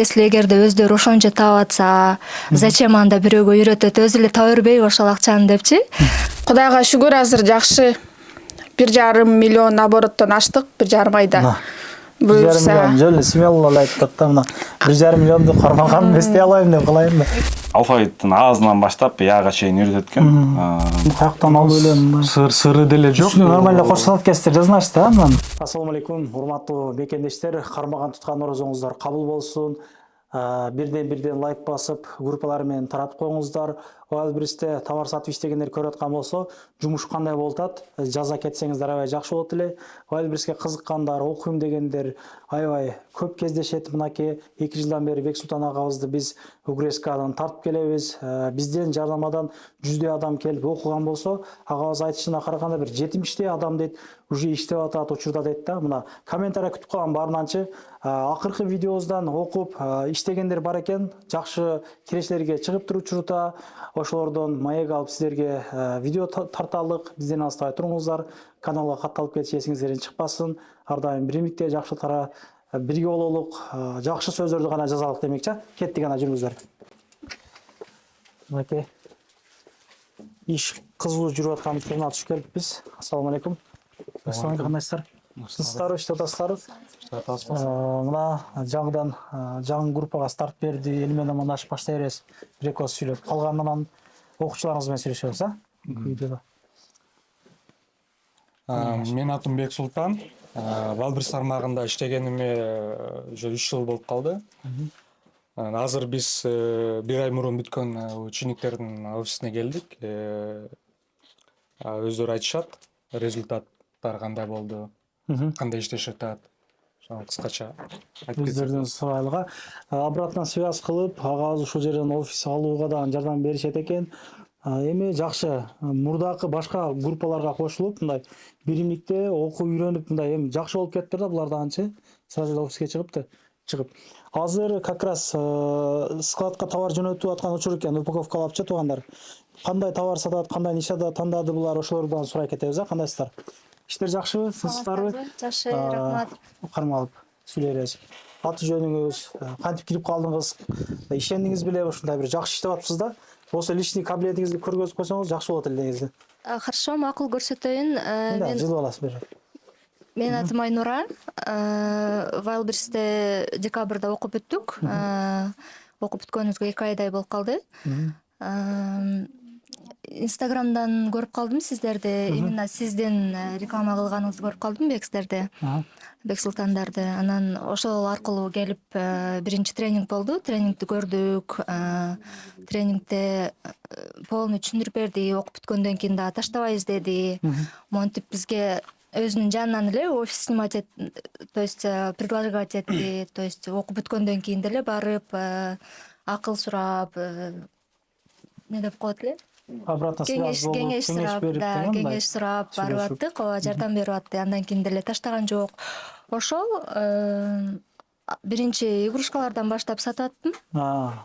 Если эгерде өздөрү ошончо таап атса, зачем анда бирөөгө үйрөтөт, өзү эле таба бербейби ошол акчаны депчи? Кудайга шүгүр, азыр жакшы 1,5 миллион обороттон аштык 1,5 айда. 1,5 миллион жөн смело айтып да мына 1,5 миллионду кармаган эстей алайын деп кылайын да. Алфавиттин азынан баштап Яга чейин үйрөтөт экен. Каяктан алып элем? Сыры деле жок. Нормально коштонот кесиптер жазыңарчы да анан. Ассалому алейкум, урматтуу бекендештер, кармаган туткан орозоңуздар кабыл болсун. Бирден лайк басып, группалар менен таратып коюңуздар. Wildberries'те товар сатып иштегендер көрүп аткан болсо, жумуш кандай болуп атат, жаза кетсеңиздер аябай жакшы болот эле. Wildberries'ке кызыккандар, окуйм дегендер аябай көп кездешет. Мынакей 2 жылдан бери Бексултан агабызды биз УГРСКдан тартып келебиз. Бизден жардамадан 100 адам келип окуган болсо, агабыз айтышына караганда бир 70 адам дейт, уже иштеп атат учурда дейт да. Мына комментарий күтүп калган баарынанчы акыркы видеобуздан окуп иштегендер бар экен. Жакшы кирештерге чыгып туручурда ошолордон маек алып сиздерге видео тарталык. Бизден алыстабай туруңуздар. Каналга катталып кетиш эсиңизден чыкпасын. Ар дайым биримдикте жакшылыктара бирге бололук, жакшы сөздөрдү гана жазалык демекчи. Кеттик ана жүрүңүздөр. Мынакей иш кызуу жүрүп аткан учурuna туш келиппиз. Ассалому алейкум. Ассалам, кандайсыздар? Сыздар иштеп атасыздарбы? Мына жаңыдан жаңы группага старт берди, эл менен амандашып баштай беребиз. Бир эки ооз сүйлөп калганынан окуучуларыңыз менен сүйлөшөбүз, видеодо. Мен атым Бексултан. Wildberries тармагында иштегениме уже 3 жыл болуп калды. Азыр биз 1 ай мурун бүткөн учениктердин офисине келдик. Өздөрү айтышат, результаттар кандай болду, кандай иштешип атат. Ошо кыскача айтып кетсек. Өздөрүнүн сыбайлыга обратно связь кылып, агабыз ушул жерден офис алууга да жардам беришет экен. Эми жакшы, мурдакы башка группаларга кошулуп, мындай биримдикте окуу үйрөнүп, мындай эми жакшы болуп кетиптир да, булар дагычы. Сразу эле офиске чыгып. Азыр как раз складка товар жөнөтүп аткан учур экен, упаковкалапчы туугандар. Кандай товар сатат, кандай нишада тандады булар, ошолордон сурай кетебиз, кандайсыздар? Иштер жакшыбы, сызсыздарбы? Жакшы, рахмат. Кармалып сүйлөй бересиз. Аты жөнүңүз, кантип кирип калдыңыз, ишендиңиз беле, ушундай бир жакшы иштеп атыпсыз да? Болсо личный кабинетиңизди көргөзүп койсоңуз жакшы болот эле негизи. Хорошо, макул көрсөтөйүн. Мен жылып аласыз бер. Менин атым Айнура. Wildberries'те декабрда окуп бүттүк. Окуп бүткөнүбүзгө 2 айдай болуп калды. Инстаграмдан көрүп калдым сиздерди, именно сиздин реклама кылганыңызды көрүп калдым Бекстерде. Бексултандарды. Анан ошол аркылуу келип биринчи тренинг болду. Тренингди көрдүк. Тренингде полный түшүндүрүп берди. Окуп бүткөндөн кийин да таштабайбыз деди. Монтип бизге өзүнүн жанынан эле офис снимать то есть предлагать этти, то есть окуп бүткөндөн кийин деле барып акыл сурап, не деп коет эле? Обратно связь болуп, кеңеш сурап барып аттык, жардам берип атты. Андан кийин деле таштаган жок. Ошол биринчи игрушкалардан баштап сатып аттым.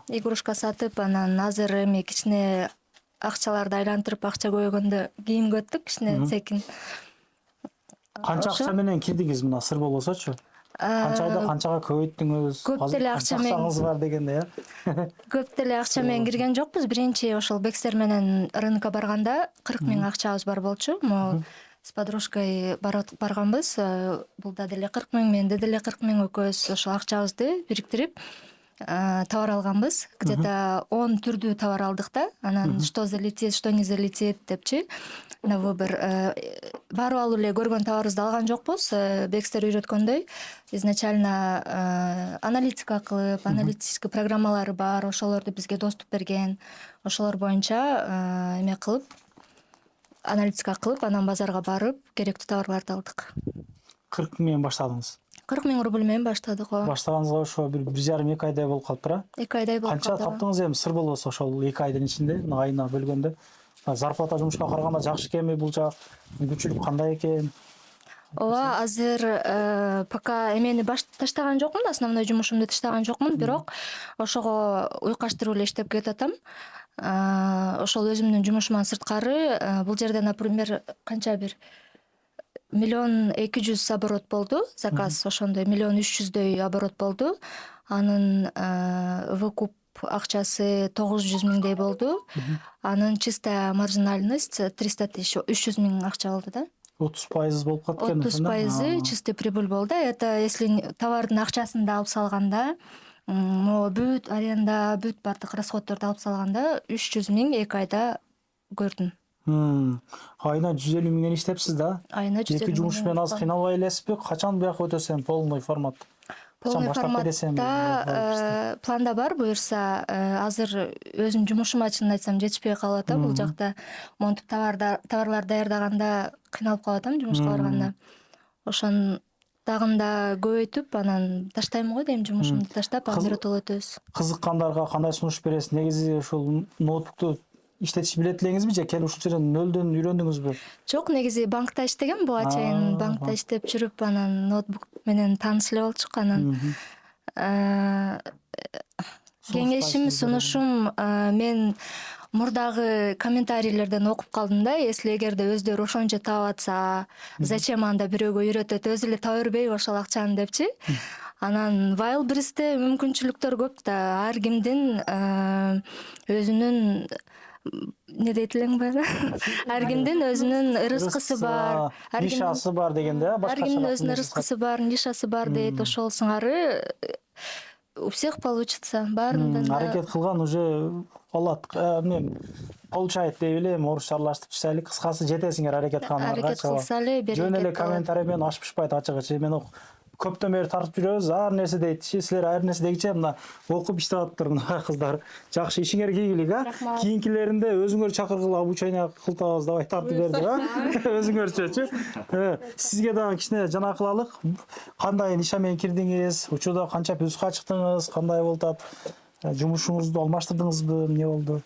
Игрушка сатып, анан азыр эми кичине акчаларды айлантырып, акча көбөйгөндө кийим көттүк, кичине секин. Канча акча менен кирдиңиз, мына сыр болбосочу? Канча айда канчага көбөйттүңүз? Көп деле акча менен. Акчаңыз бар дегенде, Көп деле акча менен кирген жокпуз. Биринчи ошол Бекстер менен рынокко барганда 40 000 акчабыз бар болчу. Могу с подружкой барганбыз. Булда деле 40 000, менде деле 40 000 экөөбүз ошол акчабызды бириктирип товар алганбыз. Где-то 10 түрдүү товар алдык да. Анан что залетит, что не залетит депчи. На выбор. Барып алып эле көргөн товарыбызды алган жокпуз. Бекстер үйрөткөндөй изначально аналитика кылып, аналитический программалары бар, ошолорду бизге доступ берген. Ошолор боюнча эме кылып, аналитика кылып, анан базарга барып, керектүү товарларды алдык. 40 000 баштадыңыз. 40 000 рубль менен баштадык. Баштаганыңызга ошо 1,5-2 айдай болуп калыптыр, 2 айдай болуп калды. Канча таптыңыз эми сыр болбосо ошол 2 айдын ичинде, айына бөлгөндө? Зарплата жумушка караганда жакшы экенби бул жак? Мүмкүнчүлүк кандай экен? Ооба, азыр пока эмени таштаган жокмун, основной жумушумду таштаган жокмун, бирок ошого уйкаштырып эле иштеп кетип атам. Ошол өзүмдүн жумушуман сырткары бул жерде, например, канча бир 1 200 000 оборот болду, заказ ошондой 1 300 000 оборот болду. Анын выкуп акчасы 900 миңдей болду. Анын чистая маржинальность 300 тысяч, 300 миң акча болду да. 30% болуп калат экен. 30% чистый прибыль болду. Это если товардын акчасын да алып салганда, могу бүт аренда, бүт баардык расходдорду алып салганда 300 миң 2 айда көрдүм. Айына 150 миңден иштепсиз да. Айына 150 Эки жумуш менен аз кыйналбай элесизби? Качан буяка өтөсөм полный формат? Полный форматта планда бар, буюрса азыр өзүмдүн жумушума чынын айтсам жетишпей калып атам бул жакта. Монтуп товарлар даярдаганда кыйналып калып атам жумушка барганда. Ошон дагында көбөйтүп анан таштайм го дейм, жумушумду таштап аны биротоло өтөбүз. Кызыккандарга кандай сунуш бересиз? Негизи ушул ноутбукту иштетиш билет элеңизби же келип ушул жерден нөлдөн үйрөндүңүзбү? Жок, негизи банкта иштегем, буга чейин банкта иштеп жүрүп анан ноутбук менен тааныш эле болчук. Анан кеңешим, сунушум, мен мурдагы комментарийлерден окуп калдым да, если эгерде өздөрү ошончо таап атса, зачем анда бирөөгө үйрөтөт, өзү эле таба бербейби ошол акчаны депчи. Анан Wildberries'те мүмкүнчүлүктөр көп да, ар кимдин өзүнүн не дейт элең баягы? Ар кимдин өзүнүн ырыскысы бар, нишасы бар дегенде, ар кимдин өзүнүн ырыскысы бар, нишасы бар дейт. Ошол сыңары у всех получится. Баарынан аракет кылган уже болот. Эмне получает деп элем, орусча аралаштырып чыгайлы. Кыскасы жетесиңер аракет кылгандарга. аракет кылса эле берекет. Жөн эле комментарий менен ашпышпайт ачыгычы. Мен көптөн бери тартып жүрөбүз. Ар нерсе дейт. Силер ар нерсе дегиче мына окуп иштеп атыптыр мына кыздар. Жакшы ишиңер ийгилик, а? Кийинкилеринде өзүңөр чакыргыла обучение кылтабыз деп тартып бердик, а? Өзүңөрчүчү. Сизге дагы кичине жана кылалык. Кандай иш менен кирдиңиз? Учурда канча плюска чыктыңыз? Кандай болуп атат? Жумушуңузду алмаштырдыңызбы? Эмне болду?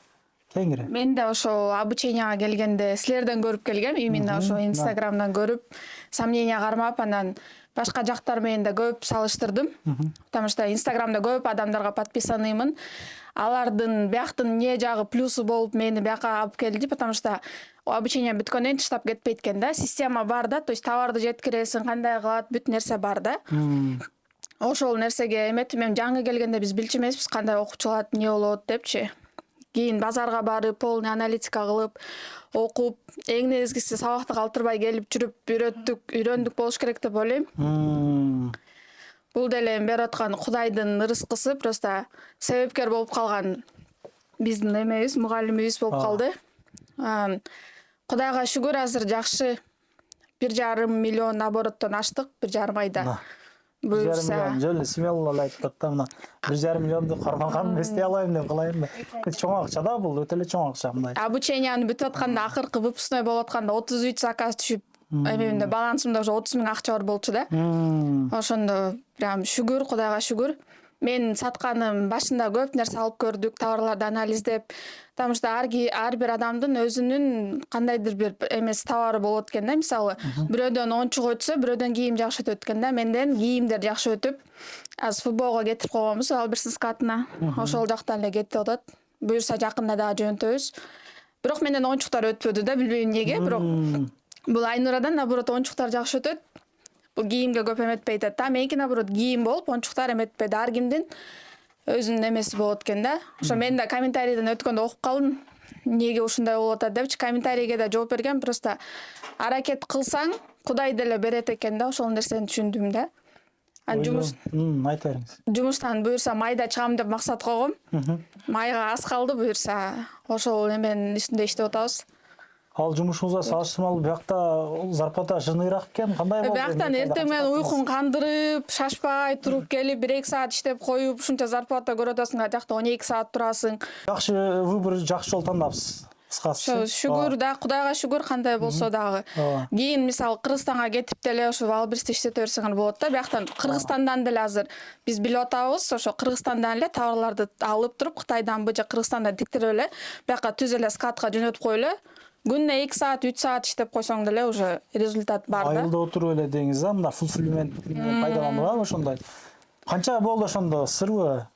Кеңири. Мен да ошол обученияга келгенде силерден көрүп келгем, именно ошо Инстаграмдан көрүп, сомнение кармап, анан башка жактар менен да көп салыштырдым. Потому что Инстаграмда көп адамдарга подписаныймын. Алардын бияктын эмне жагы плюсу болуп мени бияка алып келди, потому что обучение бүткөндөн кийин таштап кетпейт экен да. Система бар да, то есть товарды жеткиресиң, кандай кылат, бүт нерсе бар да. Ошол нерсеге эметип, мен жаңы келгенде биз билчү эмеспиз кандай окуучулар эмне болот депчи. Кийин базарга барып, полный аналитика кылып, окуп, эң негизгиси сабакты калтырбай келип жүрүп үйрөндүк болуш керек деп ойлойм. Бул деле берип аткан Кудайдын ырыскысы, просто себепкер болуп калган биздин эмебиз, мугалимибиз болуп калды. Кудайга шүгүр, азыр жакшы 1,5 миллион обороттон аштык 1,5 айда. Буюрса Жөн смело айтып атты мына 1,5 миллионду кармаганын эстей алайын деп кылайын да. Чоң акча да бул, өтө эле чоң акча мындай. Обученияны бүтүп атканда, акыркы выпускной болуп атканда 33 заказ түшүп, эмемде балансымда уже 30 миң акча бар болчу да. Ошондо прям шүгүр, Кудайга шүгүр. Мен сатканым башында көп нерсе алып көрдүк, товарларды анализдеп. Потому что ар бир адамдын өзүнүн кандайдыр бир эмес товары болот экен да. Мисалы, бирөөдөн оюнчук өтсө, бирөөдөн кийим жакшы өтөт экен да. Менден кийимдер жакшы өтүп, аз футболго кетирип койгонбуз, Wildberries скатына. Ошол жактан эле кетип атат. Буюрса жакында дагы жөнөтөбүз. Бирок менден оюнчуктар өтпөдү да, билбейм эмнеге, бирок бул Айнурадан наоборот оюнчуктар жакшы өтөт. Бул кийимге көп эметпейт да. Меники наоборот кийим болуп, оюнчуктар эметпейт. Ар кимдин өзүнүн эмеси болот экен да. Ошо мен да комментарийден өткөндө окуп калдым. Эмнеге ушундай болуп атат депчи, комментарийге да жооп бергем. Просто аракет кылсаң, Кудай деле берет экен да. Ошол нерсени түшүндүм да. Айта бериңиз. Жумуштан буюрса майда чыгам деп максат койгом. Майга аз калды, буюрса ошол эменин үстүндө иштеп атабыз. Ал жумушуңузга салыштырмалуу бияқта зарплата жыныйраак экен, кандай болду? Бияктан эртең менен уйкун кандырып, шашпай туруп келип 1-2 саат иштеп коюп, ушунча зарплата көрүп атасың, жакта 12 саат турасың. Жакшы выбор, жакшы жол тандапсыз. Кыскасы. Шүгүр да, Кудайга шүгүр, кандай болсо дагы. Кийин мисалы Кыргызстанга кетип деле ошо Wildberries'те иштете берсеңер болот да. Бияктан Кыргызстандан деле азыр биз билип атабыз, ошо Кыргызстандан эле товарларды алып туруп, Кытайдан же Кыргызстандан тиктирип эле, бияка түз эле скатка жөнөтүп коелу. Күнүнө 2 саат, 3 саат иштеп койсоң деле уже результат бар да. Айылда отуруп эле деңиз да, мына фулфилмент пайдаланууга ошондой. Канча болду ошондо, сырбы?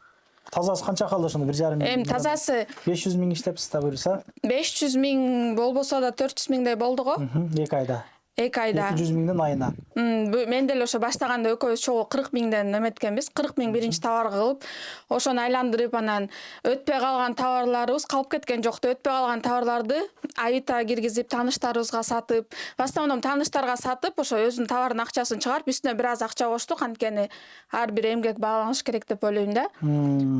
Тазасы канча калды ошондо 1,5 миллион? Тазасы 500 миң иштепсиз да буюрса? 500 миң болбосо да 400 миңдей болду го. 2 айда. 2 айда. 200 миңден айына. Мен деле ошо баштаганда экөөбүз чогуу 40 миңден эметкенбиз. 40 миң биринчи товар кылып, ошону айландырып, анан өтпөй калган товарларыбыз калып кеткен жокто. Өтпөй калган товарларды Авито киргизип, тааныштарыбызга сатып, в основном тааныштарга сатып, ошо өзүнүн товарынын акчасын чыгарып, үстүнө бир аз акча коштук, анткени ар бир эмгек бааланыш керек деп ойлойм да.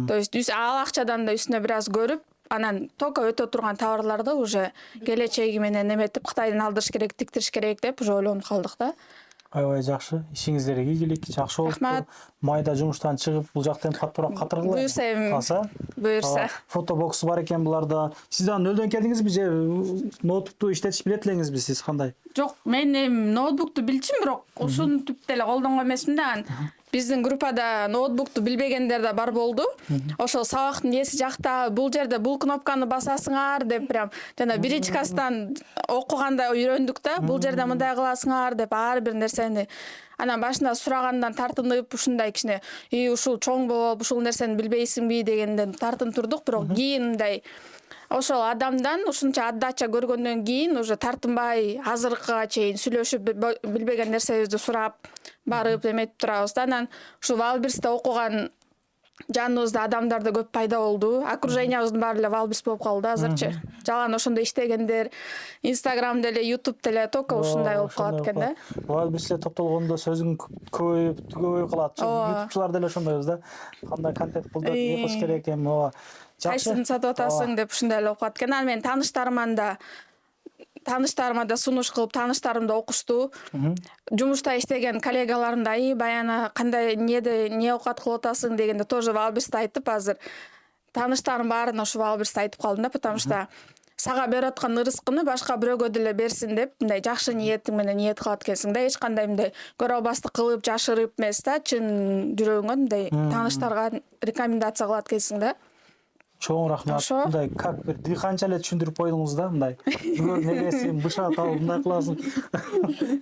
То есть ал акчадан да үстүнө бир аз көрүп, анан только өтө турган товарларды уже келечеги менен эметип Кытайдан алдырыш керек, тиктириш керек деп уже ойлонуп калдык да. Аябай жакшы. Ишиңиздерге ийгилик, жакшы болуп. Рахмат. Майда жумуштан чыгып, бул жакта эми каттуураак катыргыла. Буюрса эми. Калса. Буюрса. Фотобоксу бар экен буларда. Сиз аны нөлдөн келдиңизби же ноутбукту иштетиш билет элеңизби сиз кандай? Жок, мен эми ноутбукту билчүмүн, бирок ушуну түп деле колдонгон эмесмин да. Биздин группада ноутбукту билбегендер да бар болду. Ошол сабактын эси жакта, бул жерде бул кнопканы басасыңар деп прям жана биринчи класстан окуганда үйрөндүк да. Бул жерде мындай кыласыңар деп ар бир нерсени. Анан башында сурагандан тартынып, ушундай кичине ушул чоң болуп, ушул нерсени билбейсиңби дегенден тартынып турдук, бирок кийин мындай ошол адамдан ушунча отдача көргөндөн кийин уже тартынбай азыркыга чейин сүйлөшүп билбеген нерсебизди сурап барып эметип турабыз да. Анан ушул Валберсте окуган жаныбызда адамдар да көп пайда болду. Окружениябыздын баары эле Валберс болуп калды азырчы. Жалаң ошондо иштегендер, Instagram деле, YouTube деле только ушундай болуп калат экен да. Валберсте топтолгондо сөзүң көбөйүп калат. YouTubeчулар деле ошондойбуз да. Кандай контент кылдык, эмне кылыш керек экен, ооба. Кайсысын сатып атасың деп ушундай эле болуп калат экен. Анан мен тааныштарыма да сунуш кылып, тааныштарым да окушту. Жумушта иштеген коллегаларым да баяна кандай эмне оокат кылып атасың дегенде тоже Валберсте айтып, азыр тааныштарым баарын ошо Валберсте айтып калдым да, потому что сага берип аткан ырыскыны башка бирөөгө деле берсин деп, мындай жакшы ниетиң менен ниет кылат экенсиң да, эч кандай мындай көрө албастык кылып, жашырып эмес да, чын жүрөгүңөн мындай тааныштарга рекомендация кылат экенсиң да. Чоң рахмат. Мындай как бир дыйканча эле түшүндүрүп койдуңуз да, мындай. Жүгөр негесин бышат алып мындай кыласың.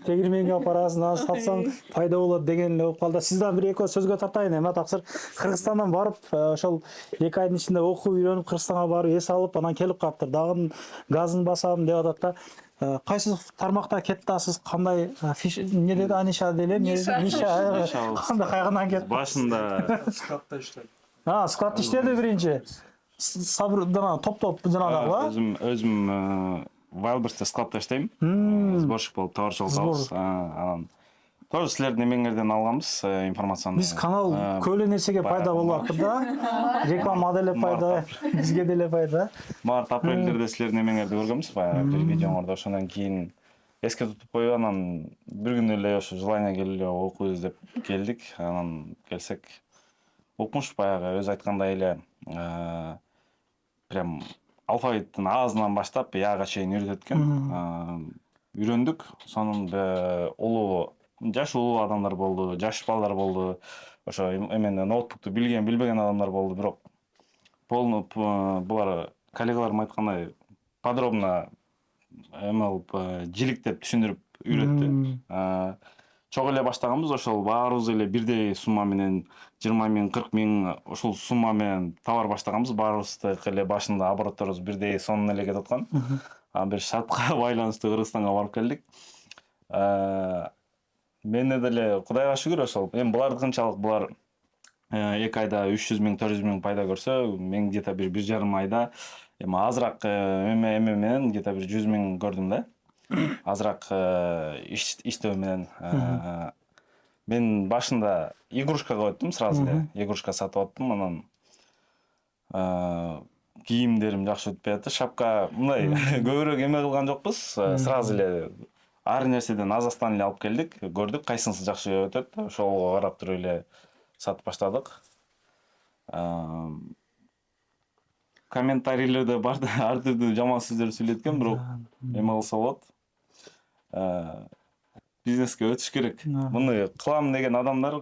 Тегирменге алып барасың, анан сатсаң пайда болот деген эле болуп калды. Сизден бир экөө сөзгө тартайын эми, таксыр Кыргызстандан барып, ошол 2 айдын ичинде окуп, үйрөнүп, Кыргызстанга барып, эс алып, анан келип калыптыр. Дагы газын басам деп атат да. Кайсы тармакта кетип атасыз? Кандай эмне деди, Аниша деле, Ниша. Кандай кайгынан кетип? Башында Складта иштейт. Складта иштеди биринчи. Сабыр топ жанагы өзүм Вайлберсте складта иштейм. Сборщик болуп товарчылык кылабыз. Анан тоже силердин эмеңерден алганбыз информацияны. Биз канал көп эле нерсеге пайда болуп атты да. Реклама деле пайда, бизге деле пайда. Март апрелдерде силердин эмеңерди көргөнбүз, баягы бир видеоңордо. Ошондон кийин эске тутуп коюп, анан бир күн эле ошо желание келип эле окуйбуз деп келдик. Анан келсек укмуш, баягы өзү айткандай эле прям алфавиттин А'сынан баштап Яга чейин үйрөтөт экен. Үйрөндүк. Сонун жаш улуу адамдар болду, жаш балдар болду. Ошо эмени ноутбукту билген, билбеген адамдар болду, бирок булар коллегаларым айткандай подробно жиликтеп түшүндүрүп үйрөттү. Чок эле баштаганбыз, ошол баарыбыз эле бирдей сумма менен 20 миң, 40 миң ушул сумма менен товар баштаганбыз. Баарыбыздык эле башында оборотторубуз бирдей сонун эле кетип аткан. Бир шартка байланыштуу Кыргызстанга барып келдик. Менде деле Кудайга шүгүр, ошол эми булардыкынчалык булар 2 айда 300 миң, 400 миң пайда көрсө, мен где-то бир 1,5 айда эми азыраак эме менен где-то бир 100 миң көрдүм да. Азыраак иштөө менен. Мен башында игрушкага өттүм, сразу эле. Игрушка сатып аттым, анан кийимдерим жакшы өтпөй атты. Шапка мындай көбүрөөк эме кылган жокпуз. Сразу эле ар нерседен азастан эле алып келдик, көрдүк кайсынысы жакшы өтөт. Ошого карап туруп эле сатып баштадык. Комментарийлерде бар да, ар түрдүү жаман сөздөр сүйлөйт экен, бирок эме кылса болот. Бизнеске өтүш керек. Муну кылам деген адамдар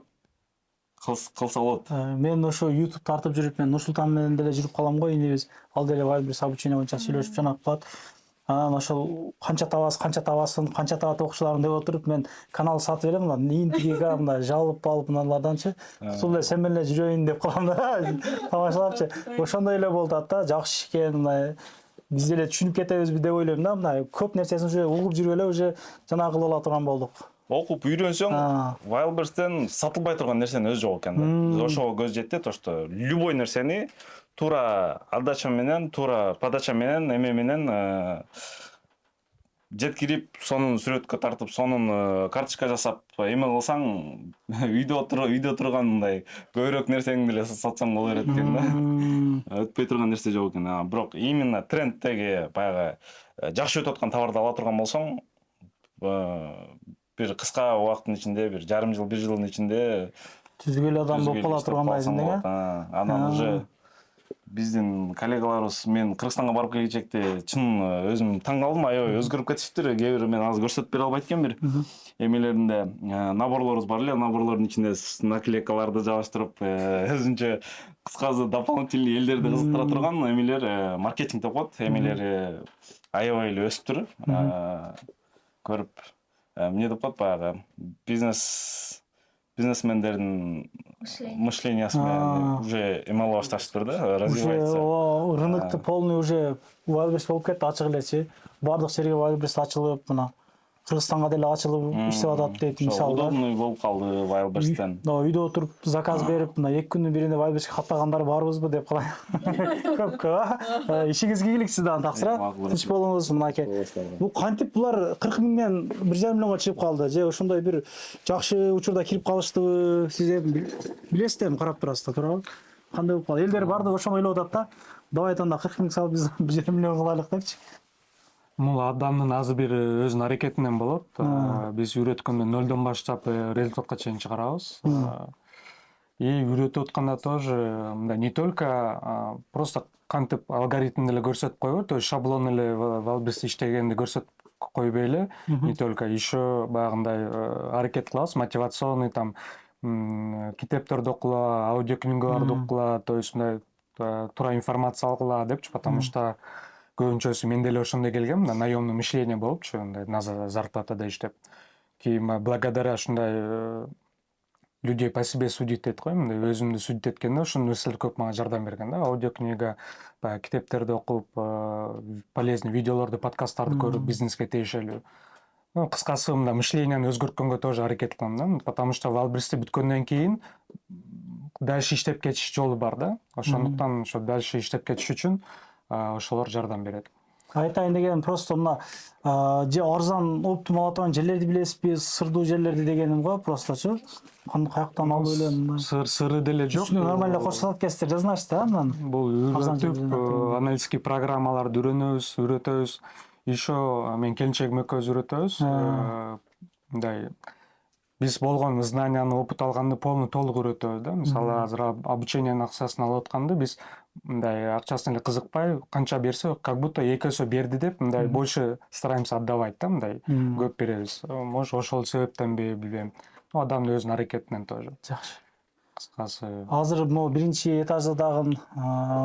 кылса болот. Мен ошо YouTube тартып жүрүп, мен Нурсултан менен деле жүрүп калам го, инебиз. Ал деле Валберс обучение боюнча сүйлөшүп жанагып калат. Анан ошол канча табасың, канча табат окуучуларың деп отуруп, мен канал сатып элем, мына интигига мындай жалып алып мыналарданчы, кутул эле сен менен жүрөйүн деп калам да. Тамашалапчы. Ошондой эле болуп атат да, жакшы экен, мындай биз деле түшүнүп кетебизби деп ойлойм да, мына көп нерсесин уже угуп жүрүп эле уже жанагы кыла ала турган болдук. Окуп үйрөнсөң, Wildberries'тен сатылбай турган нерсенин өзү жок экен да. Биз ошого көз жетти, то что любой нерсени туура отдача менен, туура подача менен, эме менен жеткирип, сонун сүрөткө тартып, сонун карточка жасап, эме кылсаң, үйдө турган мындай көбүрөөк нерсеңди эле сатсаң боло берет экен да. Өтпөй турган нерсе жок экен. Бирок именно трендтеги баягы жакшы өтүп аткан товарды ала турган болсоң, бир кыска убакыттын ичинде, бир жарым жыл, 1 жылдын ичинде Түзгүлө адам болуп кала тургандай деңе. Анан уже биздин коллегаларыбыз, мен Кыргызстанга барып келгенчекте чын өзүм таң калдым, аябай өзгөрүп кетиптир. Кээ бир мен азыр көрсөтүп бере албайт экенмин, бир эмелеринде наборлорубуз бар эле, наборлордун ичинде наклейкаларды жабыштырып, өзүнчө кыскасы дополнительный элдерди кызыктыра турган эмелер, маркетинг деп коет, эмелери аябай эле өсүптүр. Көрүп, эмне деп коет, баягы бизнесмендердин мышлениясы менен уже эме ала башташыптыр да, развивается. Уже рынокты полный уже Wildberries болуп кетти, ачык элечи. Бардык жерге Wildberries ачылып, мына Кыргызстанга деле ачылып иштеп атат дейт мисалы. Удобный болуп калды Wildberries'тен. Үйдө отуруп заказ берип, мына 2 күндүн биринде Wildberries'ке каттагандар барбызбы деп калай. Көп. Ишиңиз ийгилик сизден таксыра. Тынч болуңуз мынакей. Бул кантип булар 40 миңден 1,5 миллионго чыгып калды? Же ошондой бир жакшы учурда кирип калыштыбы? Сиз эми билесиздерби, карап турасыздар, туурабы? Кандай болуп калды? Элдер бардык ошону ойлоп атат да. Давай анда 40 миң салып биз 1,5 миллион кылайлык депчи. Бул адамдын азыр бир өзүнүн аракетинен болот. Биз үйрөткөндө 0дон баштап результатка чейин чыгарабыз. И үйрөтүп атканда тоже мындай не только просто кантип алгоритмди эле көрсөтүп койбой, то есть шаблон эле Wildberries иштегенди көрсөтүп койбой эле, не только еще баягындай аракет кылабыз, мотивационный там китептерди окула, аудиокнигаларды окула, то есть мындай туура информация алгыла депчи, потому что көбүнчөсү мен деле ошондой келгем, наемный мышление болупчу, мындай на зарплатада иштеп. Кийин благодаря ушундай людей по себе судить дейт го, мындай өзүмдү судить эткенде ошол нерселер көп мага жардам берген да. Аудиокнига, баягы китептерди окуп, полезный видеолорду, подкасттарды көрүп, бизнеске тиешелүү. Кыскасы мындай мышлениени өзгөрткөнгө тоже аракет кылам да, потому что Wildberries'ти бүткөндөн кийин дальше иштеп кетиш жолу бар да. Ошондуктан ошо дальше иштеп кетиш үчүн ошолор жардам берет. Айтайын дегеним просто мына же арзан оптимал атаган жерлерди билесизби, сырдуу жерлерди дегеним го, просточу. Каяктан алып элем. Сыры деле жок. Нормально кошсоот кесиптер жазыңарчы да андан. Бул үйрөтүп, аналитический программаларды үйрөтөбүз. Еще мен келинчегим экөөбүз үйрөтөбүз. Мындай биз болгон знанияны, опыт алганды полный толук үйрөтөбүз да. Мисалы азыр обучениянын акчасын алып атканды биз мындай акчасына эле кызыкпай, канча берсе, как будто эки эсе берди деп, мындай больше стараемся отдавать да, мындай көп беребиз. Может, ошол себептенби билбейм. Адамдын өзүнүн аракетинен тоже. Жакшы. Кыскасы. Азыр могу биринчи этажда дагы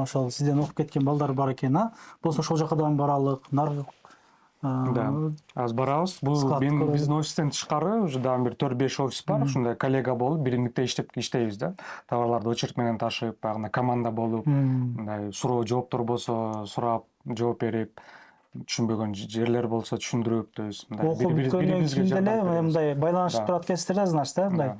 ошол сизден окуп кеткен балдар бар экен, болсо ошол жака дагы баралык. Да, азыр барабыз. Бул биздин офистен тышкары уже дагы бир 4-5 офис бар. Ушундай коллега болуп, биримдикте иштейбиз да. Товарларды очередь менен ташып, багына команда болуп, мындай суроо жооптор болсо сурап, жооп берип, түшүнбөгөн жерлер болсо түшүндүрүп, то есть мындай бири-бирибизге мындай байланышып турат экенсиздер да, значит, мындай.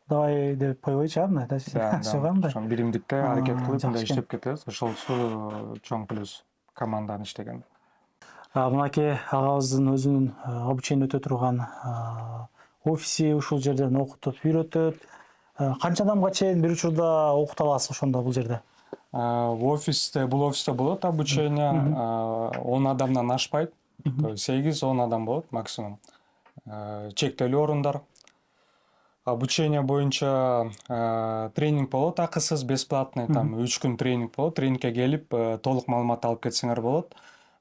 Давай деп койбойчу, мындай. Да, ошо биримдикте аракет кылып мындай иштеп кетебиз. Ошолсу чоң плюс команданы иштеген. Мынакей агабыздын өзүнүн обучение өтө турган офиси ушул жерден окутуп, үйрөтөт. Канча адамга чейин бир учурда окута аласыз ошондо бул жерде? Бул офисте болот обучение, 10 адамдан ашпайт. 8-10 адам болот максимум. Чектелүү орундар. Обучение боюнча тренинг болот, акысыз, бесплатный, там 3 күн тренинг болот. Тренингке келип, толук маалымат алып кетсеңер болот.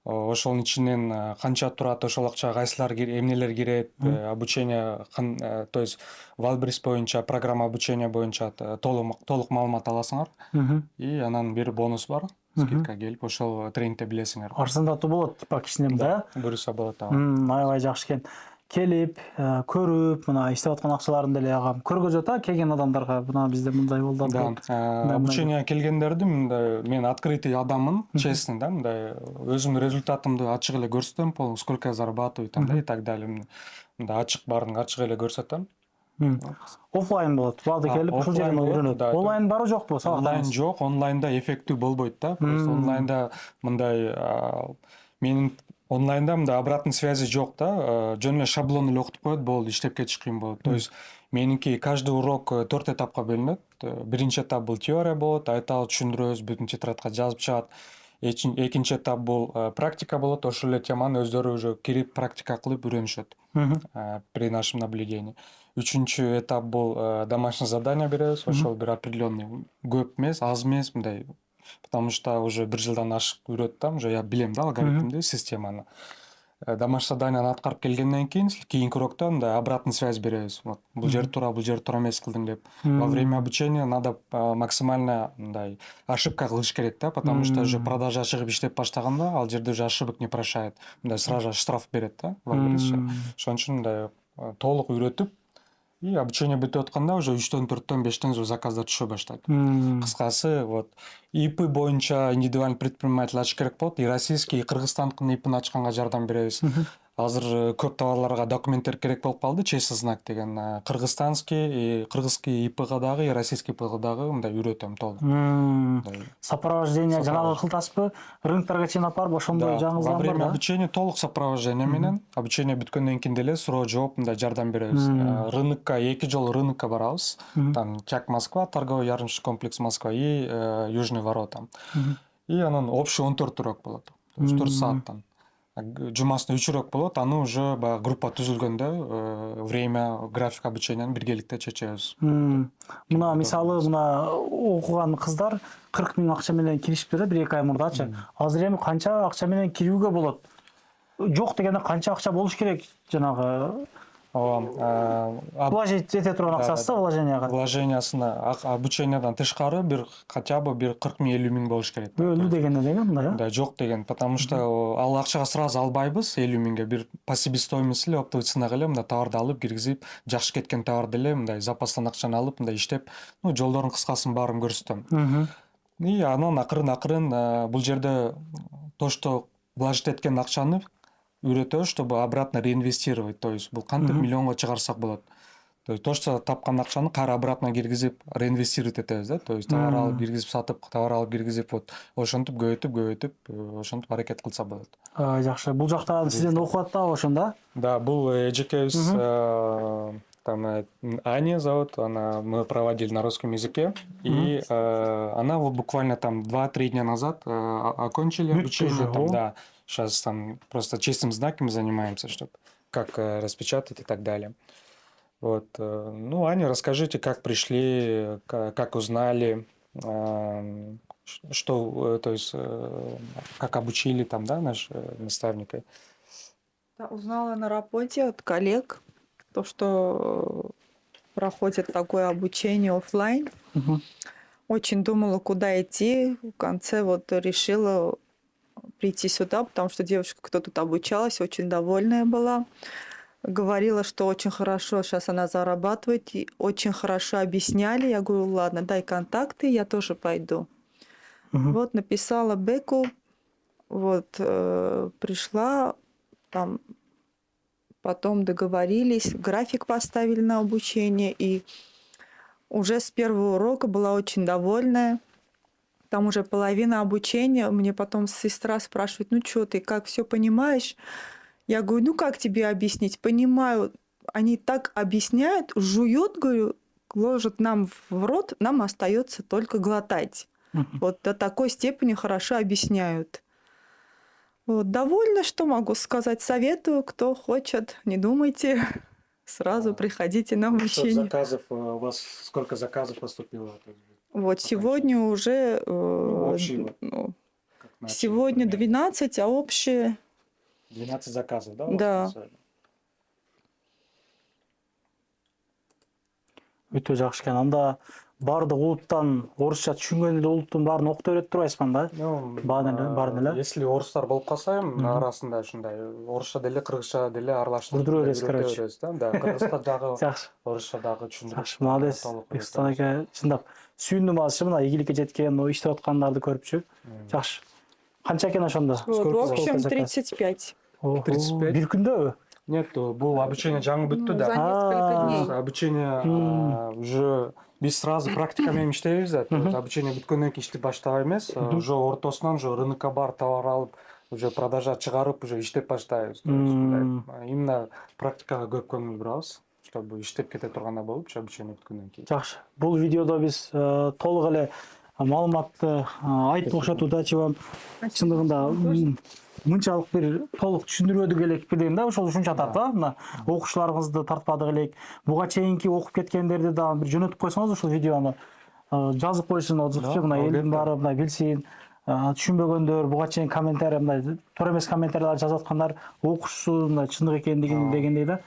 Ошонун ичинен канча турат, ошол акчага кайсылар эмнелер кирет, обучение, то есть Wildberries боюнча, программа обучения боюнча толук маалымат аласыңар. И анан бир бонус бар. Скидка келип, ошол тренингде билесиңер. Арзандатуу болот, типа кичинем да? Буюрса болот. Аябай жакшы экен. келип көрүп мына иштеп аткан акчаларын деле агам көргөзөт келген адамдарга мына бизде мындай болду. Да, обучение келгендерди мындай мен открытый адаммын, честный, да, мындай өзүмдүн результатымды ачык эле көрсөтөм, сколько я зарабатываю там, да, и так далее. Мындай ачык баарын ачык эле көрсөтөм. Оффлайн болот. Баарды келип ушул жерден үйрөнөт. Онлайн барбы жокпу? Онлайн жок, онлайнда эффектүү болбойт да. Просто онлайнда мындай менин онлайнда мындай обратной связи жок да. Жөн эле шаблон эле окутуп коет, болду, иштеп кетиш кыйын болот. То есть меники каждый урок 4 этапка бөлүнөт. Биринчи этап бул теория болот, айталы түшүндүрөбүз, бүтүн тетрадка жазып чыгат. Экинчи этап бул практика болот, ошол эле теманы өздөрү уже кирип практика кылып үйрөнүшөт при нашем наблюдении. Үчүнчү этап бул домашнее задание беребиз, ошол бир определенный көп эмес, аз эмес мындай, потому что уже 1 жылдан ашык үйрөттүм, уже я билем да алгоритмди, системаны. Домашний заданияны аткарып келгенден кийинки урокто мындай обратный связь беребиз. Вот бул жер туура эмес кылдың деп. Во время обучения надо максимально мындай ошибка кылыш керек да, потому что уже продажа чыгып иштеп баштаганда ал жерде уже ошибок не прощает. Мындай сразу же штраф берет да, владелец. Ошон үчүн мындай толук үйрөтүп, и обучение бүтүп атканда уже 3-төн 4-төн 5-тен уже заказдар түшө баштайт. Кыскасы, вот ИП боюнча индивидуальный предприниматель ачыш керек болот. И российский, и кыргызстандыкын ИПин ачканга жардам беребиз. Азыр көп товарларга документтер керек болуп калды, честный знак деген. Кыргызстанский, кыргызский ИПга дагы, и российский ИПга дагы мындай үйрөтөм толук. Сопровождение жанагы кылтаспы, рынокторго чейин алып барып ошондой жаңы. Во время обучения толук сопровождение менен, обучение бүткөндөн кийин деле суроо жооп мындай жардам беребиз. Рынокко 2 жолу рынокко барабыз. Там Чак Москва, торговый ярмарочный комплекс Москва и Южный ворота. И анан общий 14 урок болот. 4 сааттан. Жумасына 3 урок болот, аны уже баягы группа түзүлгөндө время, график обученияны биргеликте чечебиз. Мына мисалы мына окуган кыздар 40 000 акча менен киришиптир 1-2 ай мурдачы. Азыр эми канча акча менен кирүүгө болот? Жок дегенде канча акча болуш керек жанагы? Вложить эте турган акчасы да, вложенияга. Вложениясына обучениядан тышкары бир хотя бы 40 000 50 000 болуш керек. Өлүү дегенде деген мындай, да, жок деген, потому что ал акчага сразу албайбыз 50 000ге. Бир по себестоимости эле оптовый ценага эле мындай товарды алып киргизип, жакшы кеткен товарды эле мындай запастан акчаны алып мындай иштеп, жолдордун кыскасын баарын көрсөтөм. И анан акырын бул жерде то, что вложить эткен акчаны үйрөтөбүз, чтобы обратно реинвестировать. То есть бул кантип миллионго чыгарсак болот. То есть то, что тапкан акчаны кайра обратно киргизип реинвестировать этебиз да. То есть товар алып киргизип сатып, товар алып киргизип, вот ошентип көбөйтүп, ошентип аракет кылса болот. Жакшы. Бул жакта сизден окуп атабы ошондо? Да, бул эжекебиз там Аня зовут, мы проводили на русском языке, и она вот буквально там 2-3 дня назад окончили обучение там, да. Сейчас там просто чистым знаком занимаемся, чтобы как распечатать и так далее. Вот. Ну, Аня, расскажите, как пришли, как узнали, что, то есть, как обучили там, да, наш наставника? Да, узнала на работе от коллег, то, что проходит такое обучение оффлайн. Очень думала, куда идти. В конце вот решила прийти сюда, потому что девушка, кто тут обучалась, очень довольная была. Говорила, что очень хорошо сейчас она зарабатывает, и очень хорошо объясняли. Я говорю, ладно, дай контакты, я тоже пойду. Вот написала Беку, вот пришла, там потом договорились, график поставили на обучение, и уже с первого урока была очень довольная. Там уже половина обучения. Мне потом сестра спрашивает, ну что ты, как все понимаешь? Я говорю, ну как тебе объяснить? Понимаю. Они так объясняют, жуют, говорю, ложат нам в рот, нам остается только глотать. Вот до такой степени хорошо объясняют. Вот, довольна, что могу сказать. Советую, кто хочет, не думайте, сразу приходите на обучение. Заказов, у вас сколько заказов поступило? Вот сегодня уже сегодня 12, а общее 12 заказов, да? Да. Өтө жакшы экен. Анда баардык улуттан орусча түшүнгөн эле улуттун баарын окута берет турбайсызбы анда? Баарын эле. Если орустар болуп калса эми арасында ушундай орусча деле кыргызча деле аралаштырып Курдура бересиз, үйрөтө короче. беребиз да. Кыргызча дагы Жакшы. орусча дагы түшүндүрүп. Жакшы, молодец. Бексултан ака чындап сүйүндүм азырчы мына ийгиликке жеткен, иштеп аткандарды көрүпчү. Жакшы. Канча экен ошондо? Вот, в общем, 35. 35? Бир күндө? Нет, бул обучение жаңы бүттү За да. несколько дней. Обучение уже биз сразу практика менен иштейбиз да. Обучение бүткөндөн кийин иштеп баштап эмес, уже ортосунан уже рынокко барып товар алып, уже продажа чыгарып, уже иштеп баштайбыз. Именно практикага көп көңүл бурабыз, чтобы иштеп кете тургандай болуп, обучение бүткөндөн кийин. Жакшы. Бул видеодо биз толук эле маалыматты айтып окшотуп дачыбам. Чындыгында мынчалык бир толук түшүндүрбөдүк элек билем да, ошол ушунча тарта мына окуучуларыбызды тартпадык элек. Буга чейинки окуп кеткендерди дагы бир жөнөтүп койсоңуз ушул видеону жазып койсун, отзывчы мына элдин баары мына билсин. Түшүнбөгөндөр буга чейин комментарий мындай туура эмес комментарийлер жазып аткандар окушсун, мына чындык экендигин дегендей да.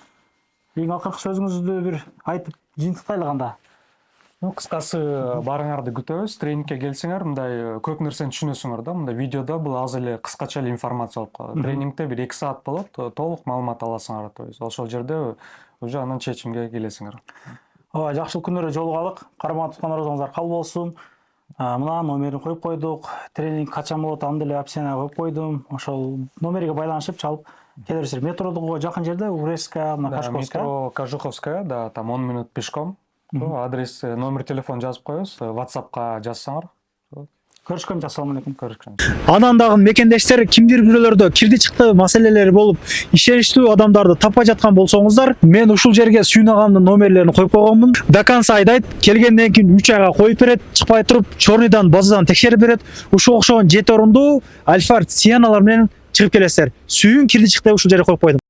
Эң акыркы сөзүңүздү бир айтып жыйынтыктайлы кандай? Кыскасы барыңарды күтөбүз, тренингке келсеңер, мындай көп нерсени түшүнөсүңөр да. Мындай видеода бул аз эле кыскача эле информация болуп калат. Тренингде бир 2 саат болот, толук маалымат аласыңар, то есть ошол жерде уже анан чечимге келесиңер. Ооба, жакшы күнөрү жолугалык. Кармаган туткандарыңыздар кабыл болсун. Мына номерин коюп койдук. Тренинг качан болот, аны деле описание коюп койдум. Ошол номерге байланышып чалып келе берсиңер. Метродого жакын жерде Уресская, мына Кашковская. Метро Кожуховская, да, там 10 минут пешком. Адрес, номер телефон жазып коебуз, WhatsApp'ка жазсаңар. Көрүшкөнчө, ассаламу алейкум. Көрүшкөнчө. Анан дагы мекендештер кимдир бирөөлөрдө кирди чыкты маселелери болуп ишеништүү адамдарды таппай жаткан болсоңуздар, мен ушул жерге Сүйүн агамдын номерлерин коюп койгонмун. До конца айдайт, келгенден кийин 3 айга коюп берет, чыкпай туруп чорныйдан базадан текшерип берет. Ушул окшогон 7 орундуу Альфард Сиеналар менен чыгып келесиздер. Сүйүн кирди чыкты ушул жерге коюп койдум.